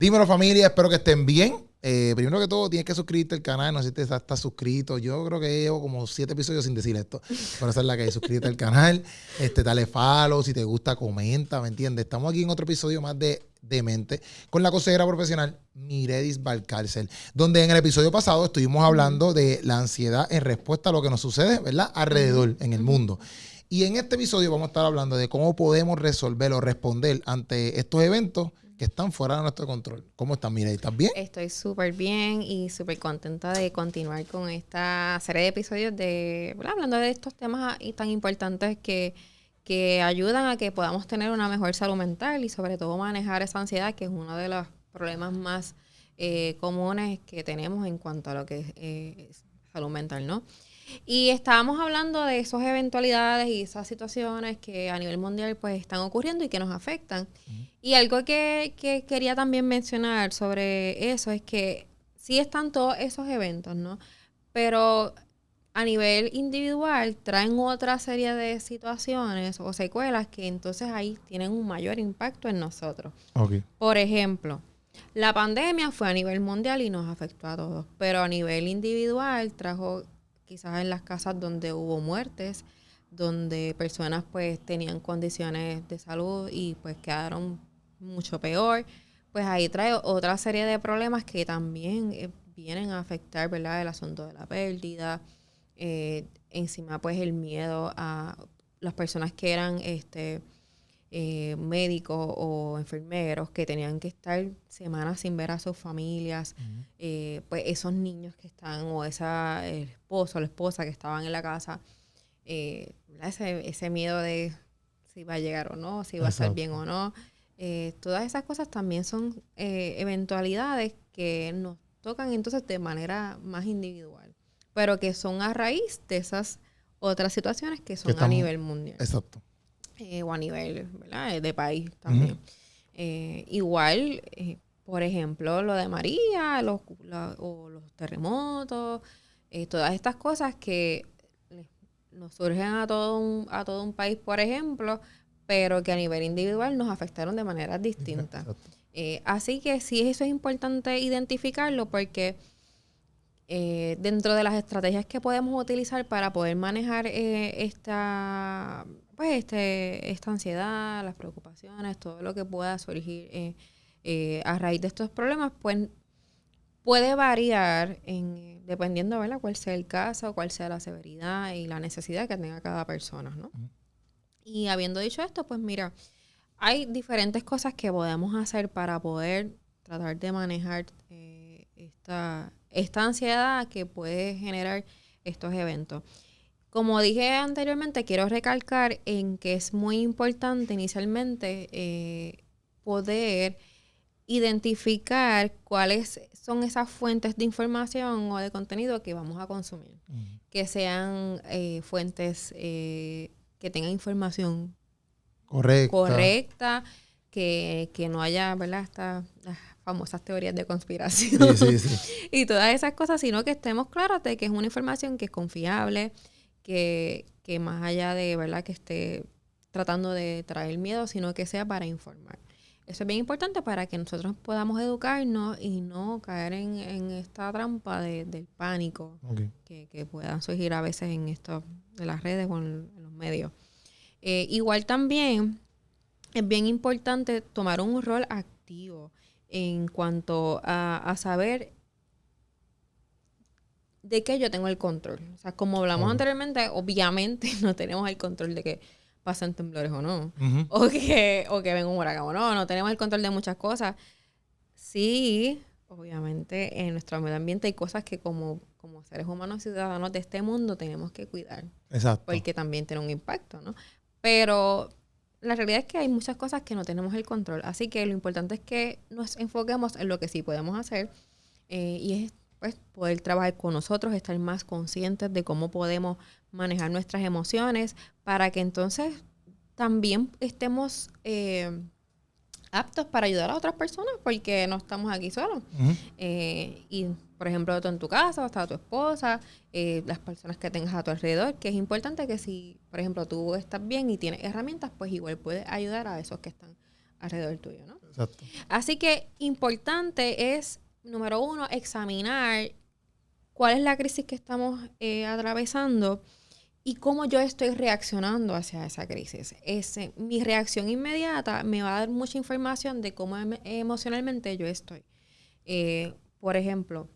Dímelo, familia, espero que estén bien. Primero que todo, tienes que suscribirte al canal. No sé si estás suscrito. Yo creo que llevo como 7 episodios sin decir esto. Pero esa es la que hay. Suscríbete al canal. Dale follow. Si te gusta, comenta. ¿Me entiendes? Estamos aquí en otro episodio más de Demente con la consejera profesional Miredis Valcárcel, donde en el episodio pasado estuvimos hablando de la ansiedad en respuesta a lo que nos sucede, ¿verdad? Alrededor en el mundo. Y en este episodio vamos a estar hablando de cómo podemos resolver o responder ante estos eventos que están fuera de nuestro control. ¿Cómo estás, Mireille? ¿Estás bien? Estoy súper bien y súper contenta de continuar con esta serie de episodios de, ¿verdad? Hablando de estos temas tan importantes que ayudan a que podamos tener una mejor salud mental y sobre todo manejar esa ansiedad, que es uno de los problemas más comunes que tenemos en cuanto a lo que es salud mental, ¿no? Y estábamos hablando de esas eventualidades y esas situaciones que a nivel mundial pues están ocurriendo y que nos afectan. Y algo que quería también mencionar sobre eso es que sí están todos esos eventos, ¿no? Pero a nivel individual traen otra serie de situaciones o secuelas que entonces ahí tienen un mayor impacto en nosotros. Okay. Por ejemplo, la pandemia fue a nivel mundial y nos afectó a todos, pero a nivel individual trajo quizás en las casas donde hubo muertes, donde personas pues tenían condiciones de salud y pues quedaron mucho peor, pues ahí trae otra serie de problemas que también vienen a afectar, ¿verdad? El asunto de la pérdida, encima pues el miedo a las personas que eran médicos o enfermeros que tenían que estar semanas sin ver a sus familias, pues esos niños que están, o el esposo o la esposa que estaban en la casa, ese miedo de si va a llegar o no, si va a estar bien o no. Todas esas cosas también son eventualidades que nos tocan entonces de manera más individual, pero que son a raíz de esas otras situaciones que son a nivel mundial. Exacto. O a nivel, ¿verdad?, de país también. Igual, por ejemplo, lo de María, o los terremotos, todas estas cosas que nos surgen a todo un país, por ejemplo, pero que a nivel individual nos afectaron de maneras distintas. Así que sí, eso es importante identificarlo porque dentro de las estrategias que podemos utilizar para poder manejar esta ansiedad, las preocupaciones, todo lo que pueda surgir a raíz de estos problemas, pues puede variar dependiendo, ¿verdad?, cuál sea el caso, cuál sea la severidad y la necesidad que tenga cada persona, ¿no? Y habiendo dicho esto, pues mira, hay diferentes cosas que podemos hacer para poder tratar de manejar esta ansiedad que puede generar estos eventos. Como dije anteriormente, quiero recalcar en que es muy importante inicialmente poder identificar cuáles son esas fuentes de información o de contenido que vamos a consumir. Que sean fuentes que tengan información correcta, que no haya, ¿verdad?, estas famosas teorías de conspiración y todas esas cosas, sino que estemos claros de que es una información que es confiable, que más allá de, ¿verdad?, que esté tratando de traer miedo, sino que sea para informar. Eso es bien importante para que nosotros podamos educarnos y no caer en esta trampa del pánico que puedan surgir a veces en esto de las redes o en los medios. Igual también es bien importante tomar un rol activo en cuanto a saber de qué yo tengo el control. O sea, como hablamos anteriormente, obviamente no tenemos el control de que pasen temblores o no, o que venga un huracán o no tenemos el control de muchas cosas. Sí, obviamente en nuestro medio ambiente hay cosas que como seres humanos ciudadanos de este mundo tenemos que cuidar. Exacto. Porque también tiene un impacto, ¿no? Pero la realidad es que hay muchas cosas que no tenemos el control. Así que lo importante es que nos enfoquemos en lo que sí podemos hacer y es pues poder trabajar con nosotros, estar más conscientes de cómo podemos manejar nuestras emociones para que entonces también estemos aptos para ayudar a otras personas porque no estamos aquí solos. Y, por ejemplo, tú en tu casa, está tu esposa, las personas que tengas a tu alrededor, que es importante que si, por ejemplo, tú estás bien y tienes herramientas, pues igual puedes ayudar a esos que están alrededor tuyo, ¿no? Exacto. Así que importante es, número 1, examinar cuál es la crisis que estamos atravesando y cómo yo estoy reaccionando hacia esa crisis. Mi reacción inmediata me va a dar mucha información de cómo emocionalmente yo estoy. Por ejemplo,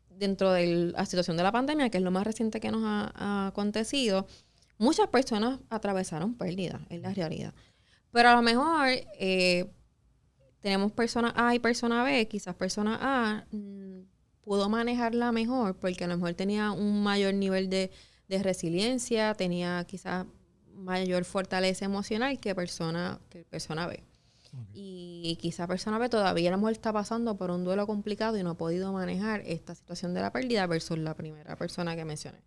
dentro de la situación de la pandemia, que es lo más reciente que nos ha acontecido, muchas personas atravesaron pérdidas, es la realidad. Pero a lo mejor tenemos persona A y persona B, quizás persona A pudo manejarla mejor porque a lo mejor tenía un mayor nivel de resiliencia, tenía quizás mayor fortaleza emocional que persona B. Okay. Y quizás persona B todavía a lo mejor está pasando por un duelo complicado y no ha podido manejar esta situación de la pérdida versus la primera persona que mencioné.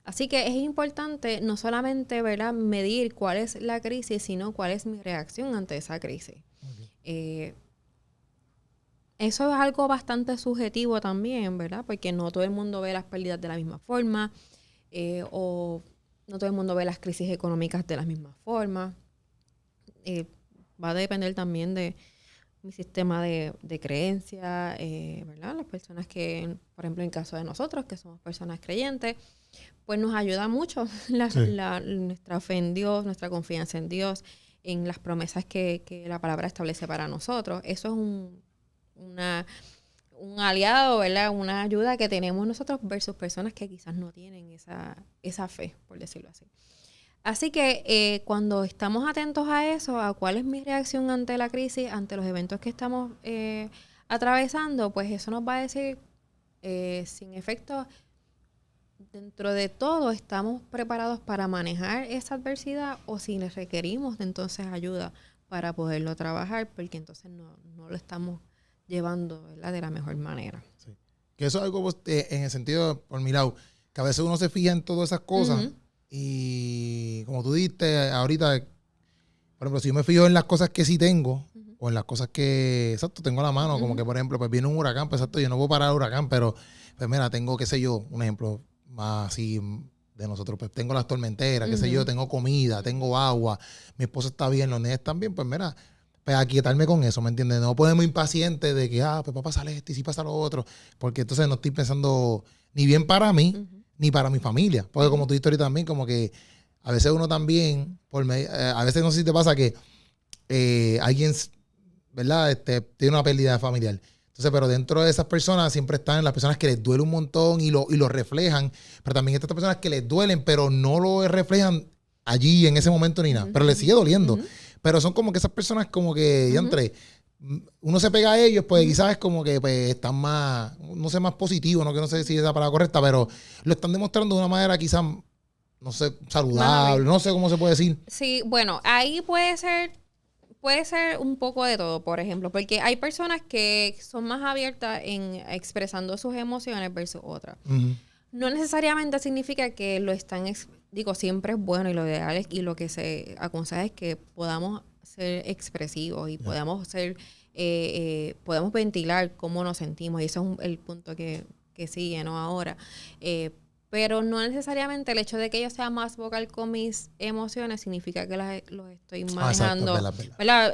Así que es importante no solamente, ¿verdad?, medir cuál es la crisis, sino cuál es mi reacción ante esa crisis. Okay. Eso es algo bastante subjetivo también, ¿verdad? Porque no todo el mundo ve las pérdidas de la misma forma, o no todo el mundo ve las crisis económicas de la misma forma. Va a depender también de mi sistema de creencia, ¿verdad? Las personas que, por ejemplo, en caso de nosotros, que somos personas creyentes, pues nos ayuda mucho nuestra fe en Dios, nuestra confianza en Dios, en las promesas que la palabra establece para nosotros. Eso es un aliado, ¿verdad? Una ayuda que tenemos nosotros versus personas que quizás no tienen esa fe, por decirlo así. Así que cuando estamos atentos a eso, a cuál es mi reacción ante la crisis, ante los eventos que estamos atravesando, pues eso nos va a decir, sin efecto, dentro de todo, ¿estamos preparados para manejar esa adversidad o si les requerimos de entonces ayuda para poderlo trabajar? Porque entonces no lo estamos llevando, ¿verdad?, de la mejor manera. Sí. Que eso es algo, en el sentido, por mi lado, que a veces uno se fija en todas esas cosas. Uh-huh. Y como tú dijiste ahorita, por ejemplo, si yo me fijo en las cosas que sí tengo, uh-huh, o en las cosas que, exacto, tengo a la mano, uh-huh, como que, por ejemplo, pues viene un huracán, pues exacto, yo no puedo parar el huracán, pero, pues mira, tengo, qué sé yo, un ejemplo más así de nosotros, pues tengo las tormenteras, uh-huh, qué sé yo, tengo comida, tengo agua, mi esposa está bien, los nenes están bien, pues mira, pues aquietarme con eso, ¿me entiendes? No podemos impacientes de que, pues va a pasar esto y sí pasa lo otro, porque entonces no estoy pensando ni bien para mí, uh-huh, ni para mi familia. Porque como tú dijiste ahorita también, como que a veces uno también, a veces no sé si te pasa que alguien, ¿verdad?, tiene una pérdida familiar. Entonces, pero dentro de esas personas siempre están las personas que les duele un montón y lo reflejan, pero también estas personas que les duelen, pero no lo reflejan allí en ese momento ni nada, pero les sigue doliendo. Uh-huh. Pero son como que esas personas como que, uh-huh, diantre, uno se pega a ellos, pues, uh-huh, quizás es como que pues, están más, no sé, más positivos, ¿no? Que no sé si es la palabra correcta, pero lo están demostrando de una manera quizás, no sé, saludable, no sé cómo se puede decir. Sí, bueno, ahí puede ser un poco de todo, por ejemplo, porque hay personas que son más abiertas en expresando sus emociones versus otras. Uh-huh. No necesariamente significa que lo están, siempre es bueno y lo ideal es, y lo que se aconseja es que podamos ser expresivos y podamos ser, podemos ventilar cómo nos sentimos, y eso es el punto que sigue, ¿no? Ahora. Pero no necesariamente el hecho de que yo sea más vocal con mis emociones significa que los estoy manejando, exacto, ¿verdad?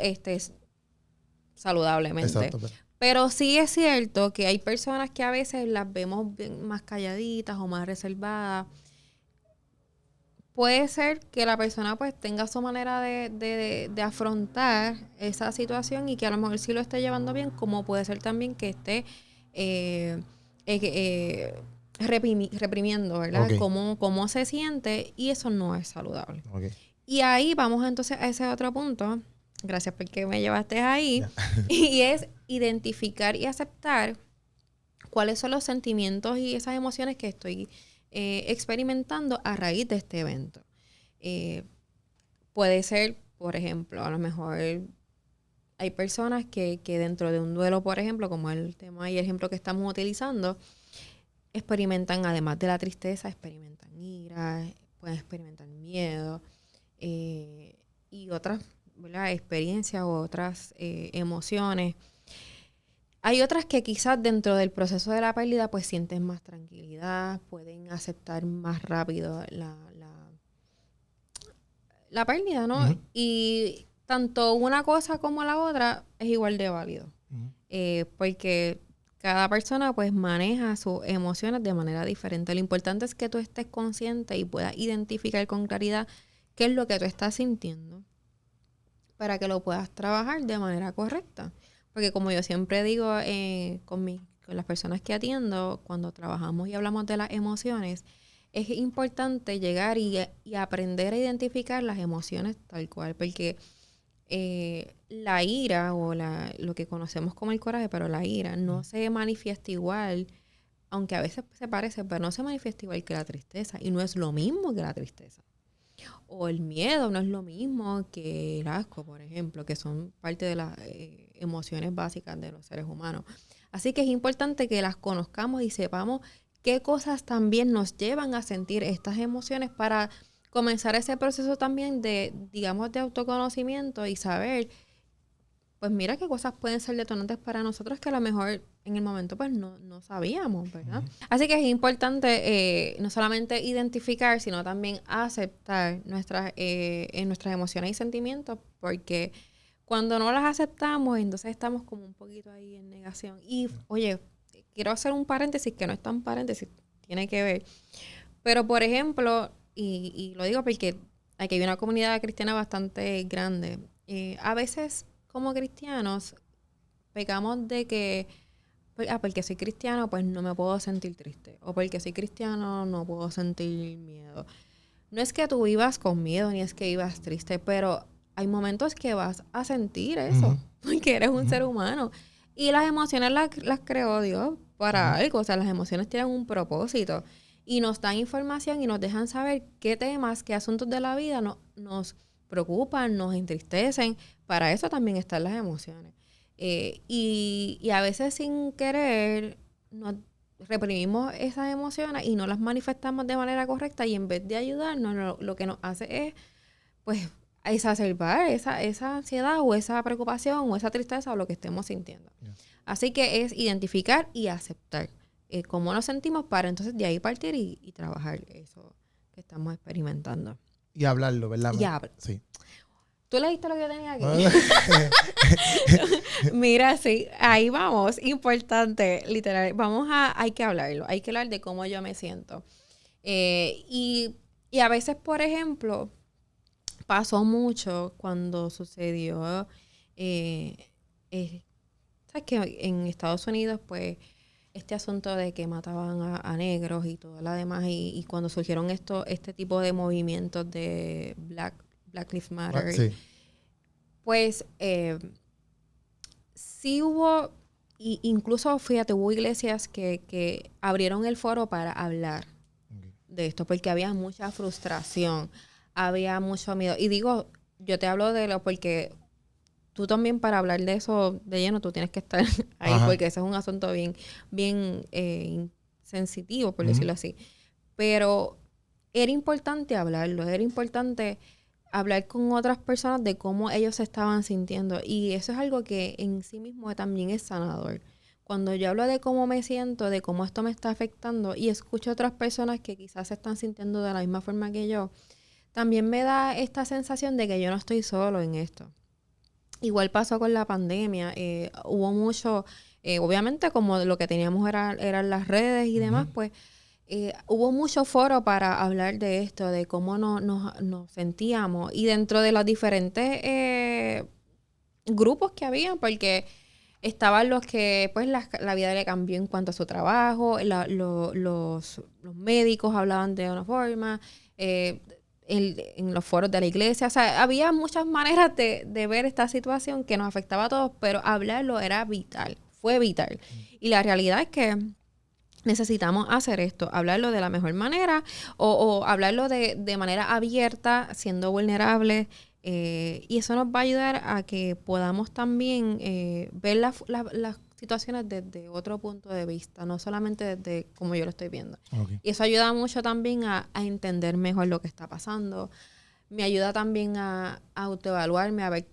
Saludablemente. Exacto, pero sí es cierto que hay personas que a veces las vemos más calladitas o más reservadas. Puede ser que la persona pues tenga su manera de afrontar esa situación y que a lo mejor sí lo esté llevando bien, como puede ser también que esté reprimiendo, ¿verdad? Okay. Cómo se siente, y eso no es saludable. Okay. Y ahí vamos entonces a ese otro punto, gracias porque me llevaste ahí, y es identificar y aceptar cuáles son los sentimientos y esas emociones que estoy experimentando a raíz de este evento. Puede ser, por ejemplo, a lo mejor hay personas que dentro de un duelo, por ejemplo, como el tema y el ejemplo que estamos utilizando, experimentan, además de la tristeza, experimentan ira, pueden experimentar miedo y otras, ¿verdad?, experiencias o otras emociones. Hay otras que quizás dentro del proceso de la pérdida pues sienten más tranquilidad, pueden aceptar más rápido la pérdida, ¿no? Uh-huh. Y tanto una cosa como la otra es igual de válido. Porque cada persona pues maneja sus emociones de manera diferente. Lo importante es que tú estés consciente y puedas identificar con claridad qué es lo que tú estás sintiendo para que lo puedas trabajar de manera correcta. Porque como yo siempre digo con las personas que atiendo, cuando trabajamos y hablamos de las emociones, es importante llegar y aprender a identificar las emociones tal cual, porque la ira o lo que conocemos como el coraje, pero la ira no se manifiesta igual, aunque a veces se parece, pero no se manifiesta igual que la tristeza, y no es lo mismo que la tristeza. O el miedo no es lo mismo que el asco, por ejemplo, que son parte de las emociones básicas de los seres humanos. Así que es importante que las conozcamos y sepamos qué cosas también nos llevan a sentir estas emociones para comenzar ese proceso también de, digamos, de autoconocimiento y saber, pues mira qué cosas pueden ser detonantes para nosotros que a lo mejor en el momento pues no sabíamos, ¿verdad? Así que es importante no solamente identificar, sino también aceptar nuestras emociones y sentimientos, porque cuando no las aceptamos, entonces estamos como un poquito ahí en negación. Y, oye, quiero hacer un paréntesis que no es tan paréntesis, tiene que ver. Pero, por ejemplo, y lo digo porque aquí hay una comunidad cristiana bastante grande. A veces, como cristianos, pecamos de que, porque soy cristiano, pues no me puedo sentir triste. O porque soy cristiano, no puedo sentir miedo. No es que tú vivas con miedo, ni es que vivas triste, pero hay momentos que vas a sentir eso, porque eres un ser humano. Y las emociones las creó Dios para algo, o sea, las emociones tienen un propósito. Y nos dan información y nos dejan saber qué temas, qué asuntos de la vida nos preocupan, nos entristecen. Para eso también están las emociones. Y a veces sin querer nos reprimimos esas emociones y no las manifestamos de manera correcta, y en vez de ayudarnos, lo que nos hace es, pues, exacerbar esa ansiedad o esa preocupación o esa tristeza o lo que estemos sintiendo. Yeah. Así que es identificar y aceptar cómo nos sentimos para entonces de ahí partir y trabajar eso que estamos experimentando. Y hablarlo, ¿verdad? Sí. ¿Tú leíste lo que yo tenía aquí? Mira, sí, ahí vamos. Importante, literal. Hay que hablarlo. Hay que hablar de cómo yo me siento. Y a veces, por ejemplo, pasó mucho cuando sucedió, ¿sabes que en Estados Unidos, pues, este asunto de que mataban a negros y todo lo demás, y cuando surgieron este tipo de movimientos de Black Lives Matter, sí. Pues sí hubo, incluso fíjate, hubo iglesias que abrieron el foro para hablar de esto, porque había mucha frustración, había mucho miedo. Y digo, yo te hablo de lo porque tú también, para hablar de eso de lleno, tú tienes que estar ahí. Ajá. Porque ese es un asunto bien sensitivo, por decirlo así. Pero era importante hablarlo, era importante hablar con otras personas de cómo ellos se estaban sintiendo. Y eso es algo que en sí mismo también es sanador. Cuando yo hablo de cómo me siento, de cómo esto me está afectando, y escucho a otras personas que quizás se están sintiendo de la misma forma que yo, también me da esta sensación de que yo no estoy solo en esto. Igual pasó con la pandemia. Hubo mucho, obviamente como lo que teníamos eran las redes y demás, pues hubo mucho foro para hablar de esto, de cómo nos sentíamos. Y dentro de los diferentes grupos que había, porque estaban los que pues la vida le cambió en cuanto a su trabajo, los médicos hablaban de una forma, en los foros de la iglesia. O sea, había muchas maneras de ver esta situación que nos afectaba a todos, pero hablarlo era vital, fue vital. Y la realidad es que necesitamos hacer esto, hablarlo de la mejor manera o hablarlo de manera abierta, siendo vulnerables. Y eso nos va a ayudar a que podamos también ver las situaciones desde otro punto de vista, no solamente desde como yo lo estoy viendo. Okay. Y eso ayuda mucho también a entender mejor lo que está pasando. Me ayuda también a autoevaluarme, a ver,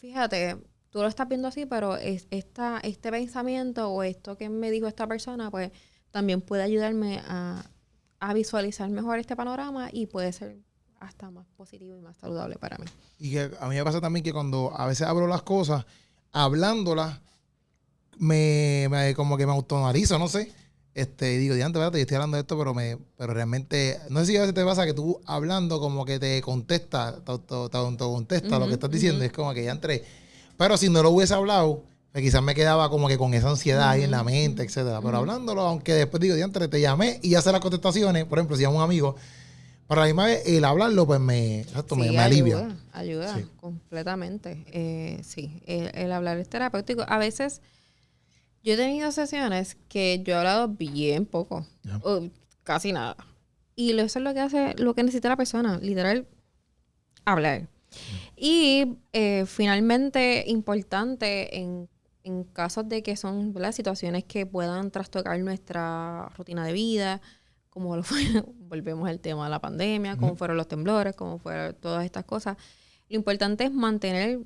fíjate, tú lo estás viendo así, pero este pensamiento o esto que me dijo esta persona, pues también puede ayudarme a visualizar mejor este panorama y puede ser hasta más positivo y más saludable para mí. Y que a mí me pasa también que cuando a veces abro las cosas, hablándolas, como que me autonalizo, no sé. Y digo, diante, espérate, yo estoy hablando de esto, pero realmente, no sé si a veces te pasa que tú hablando como que te contesta, te autocontesta lo que estás diciendo, es como que ya entré. Pero si no lo hubiese hablado, pues quizás me quedaba como que con esa ansiedad ahí en la mente, etcétera. Pero hablándolo, aunque después digo, diante, te llamé y hace las contestaciones, por ejemplo, si llamo a un amigo, pero a la misma vez el hablarlo, pues me alivia. Ayuda, Sí. completamente. Sí, el hablar es terapéutico. A veces yo he tenido sesiones que yo he hablado bien poco, o casi nada. Y eso es lo que hace, lo que necesita la persona, literal, hablar. Y finalmente, importante en casos de que son, ¿verdad?, situaciones que puedan trastocar nuestra rutina de vida, como lo fue, volvemos al tema de la pandemia, como fueron los temblores, como fueron todas estas cosas. Lo importante es mantener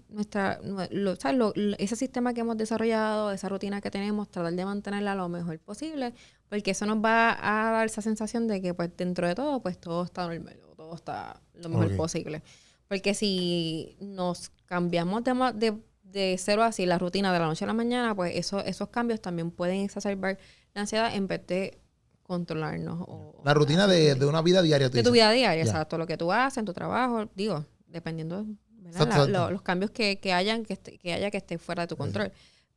ese sistema que hemos desarrollado, esa rutina que tenemos, tratar de mantenerla lo mejor posible, porque eso nos va a dar esa sensación de que pues dentro de todo, pues todo está normal, todo está lo mejor posible. Porque si nos cambiamos de cero a así la rutina de la noche a la mañana, pues esos cambios también pueden exacerbar la ansiedad en vez de controlarnos. La rutina de una vida diaria. De tu vida diaria, exacto. Lo que tú haces en tu trabajo, digo, dependiendo, ¿verdad? Los cambios que haya que esté fuera de tu control.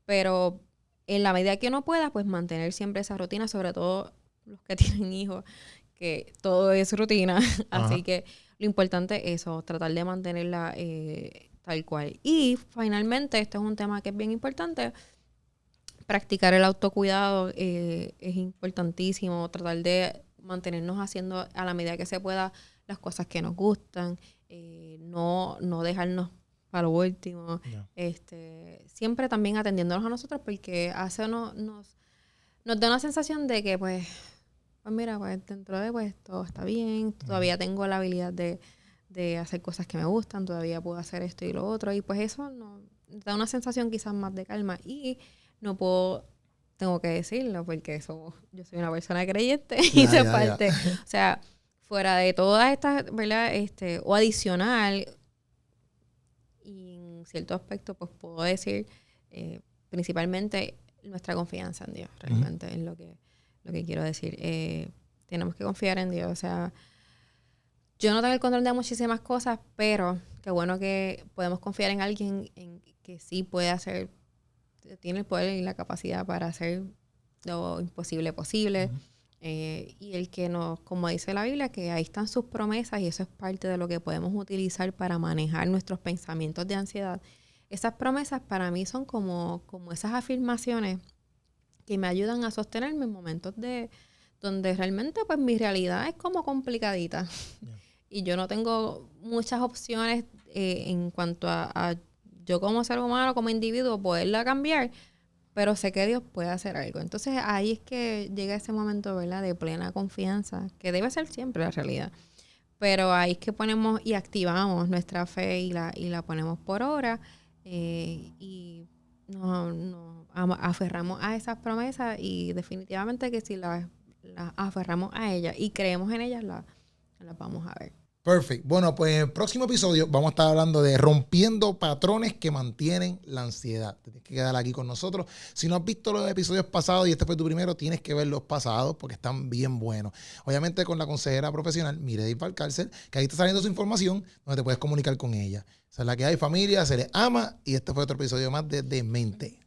Pero en la medida que uno pueda, pues mantener siempre esa rutina, sobre todo los que tienen hijos, que todo es rutina. Así que lo importante es eso, tratar de mantenerla tal cual. Y finalmente, este es un tema que es bien importante. Practicar el autocuidado es importantísimo. Tratar de mantenernos haciendo a la medida que se pueda las cosas que nos gustan. No dejarnos para lo último. Siempre también atendiéndonos a nosotros, porque nos da una sensación de que pues mira, pues dentro de pues todo está bien. Todavía tengo la habilidad de hacer cosas que me gustan. Todavía puedo hacer esto y lo otro. Y pues eso nos da una sensación quizás más de calma. Y tengo que decirlo, porque yo soy una persona creyente y eso es parte. O sea, fuera de todas estas, ¿verdad? O adicional, y en cierto aspecto, pues puedo decir, principalmente nuestra confianza en Dios, realmente, es lo que quiero decir. Tenemos que confiar en Dios. O sea, yo no tengo el control de muchísimas cosas, pero qué bueno que podemos confiar en alguien que sí puede hacer, tiene el poder y la capacidad para hacer lo imposible posible. Y el que como dice la Biblia, que ahí están sus promesas, y eso es parte de lo que podemos utilizar para manejar nuestros pensamientos de ansiedad. Esas promesas para mí son como esas afirmaciones que me ayudan a sostenerme en momentos donde realmente pues mi realidad es como complicadita. Y yo no tengo muchas opciones en cuanto a yo como ser humano, como individuo, poderla cambiar, pero sé que Dios puede hacer algo. Entonces ahí es que llega ese momento, ¿verdad?, de plena confianza, que debe ser siempre la realidad. Pero ahí es que ponemos y activamos nuestra fe y la ponemos por obra, y nos aferramos a esas promesas, y definitivamente que si las aferramos a ellas y creemos en ellas, las vamos a ver. Perfecto. Bueno, pues en el próximo episodio vamos a estar hablando de rompiendo patrones que mantienen la ansiedad. Te tienes que quedar aquí con nosotros. Si no has visto los episodios pasados y este fue tu primero, tienes que ver los pasados porque están bien buenos. Obviamente con la consejera profesional Mireille Valcárcel, que ahí está saliendo su información donde te puedes comunicar con ella. Esa es la que hay, familia, se les ama, y este fue otro episodio más de Demente.